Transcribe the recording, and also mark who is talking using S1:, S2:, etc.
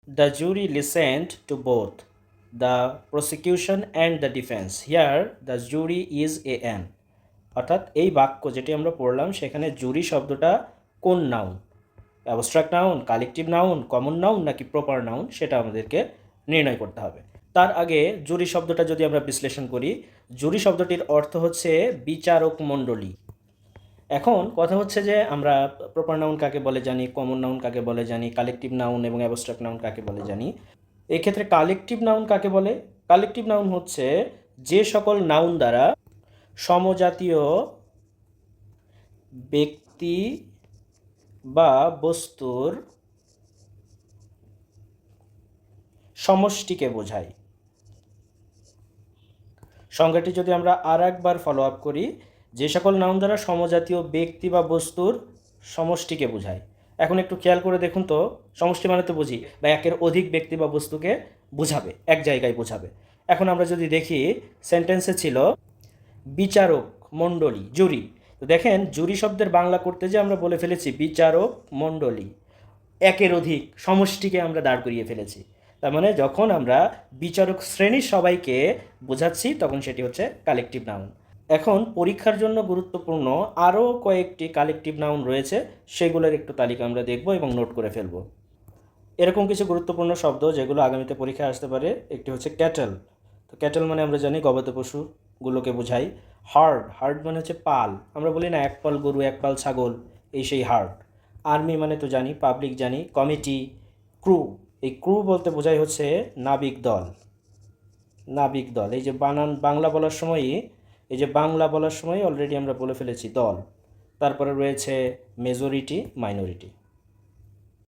S1: The jury listened to both the prosecution and the defense. Here, the jury is an. অর্থাৎ এই বাক্য যেটি আমরা পড়লাম সেখানে জুরি শব্দটা কোন noun, abstract noun, collective noun, common noun নাকি প্রপার নাউন, সেটা আমাদেরকে নির্ণয় করতে হবে। তার আগে জুরি শব্দটা যদি আমরা বিশ্লেষণ করি, জুরি শব্দটির অর্থ হচ্ছে বিচারক মণ্ডলী। এখন কথা হচ্ছে যে আমরা প্রপার নাউন কাকে বলে জানি, কমন নাউন কাকে বলে জানি, কালেকটিভ নাউন এবং অ্যাবস্ট্রাক্ট নাউন কাকে বলে জানি। এক্ষেত্রে কালেকটিভ নাউন কাকে বলে? কালেকটিভ নাউন হচ্ছে যে সকল নাউন দ্বারা সমজাতীয় ব্যক্তি বা বস্তুর সমষ্টিকে বোঝায়। সংজ্ঞাটি যদি আমরা আর একবার ফলো আপ করি, যে সকল নাউন দ্বারা সমজাতীয় ব্যক্তি বা বস্তুর সমষ্টিকে বোঝায়। এখন একটু খেয়াল করে দেখুন তো, সমষ্টি মানে তো বুঝি বা একের অধিক ব্যক্তি বা বস্তুকে বোঝাবে, এক জায়গায় বোঝাবে। এখন আমরা যদি দেখি সেন্টেন্সে ছিল বিচারক মণ্ডলী, জুরি। তো দেখেন জুরি শব্দের বাংলা করতে যে আমরা বলে ফেলেছি বিচারক মণ্ডলী, একের অধিক সমষ্টিকে আমরা দাঁড় করিয়ে ফেলেছি। তার মানে যখন আমরা বিচারক শ্রেণীর সবাইকে বোঝাচ্ছি তখন সেটি হচ্ছে কালেকটিভ নাউন। এখন পরীক্ষার জন্য গুরুত্বপূর্ণ আরও কয়েকটি কালেকটিভ নাউন রয়েছে, সেগুলোর একটু তালিকা আমরা দেখব এবং নোট করে ফেলব। এরকম কিছু গুরুত্বপূর্ণ শব্দ যেগুলো আগামীতে পরীক্ষায় আসতে পারে, একটি হচ্ছে ক্যাটেল। তো ক্যাটেল মানে আমরা জানি গবাদি পশুগুলোকে বোঝাই। হার্ড, হার্ড মানে হচ্ছে পাল, আমরা বলি না এক পাল গরু এক পাল ছাগল, এই সেই হার্ড। আর্মি মানে তো জানি, পাবলিক জানি। কমিটি, ক্রু, এই ক্রু বলতে বোঝাই হচ্ছে নাবিক দল। নাবিক দল, এই যে বাংলা বলার সময়ই, এই যে বাংলা বলার সময় অলরেডি আমরা বলে ফেলেছি দল। তারপরে রয়েছে মেজরিটি, মাইনরিটি।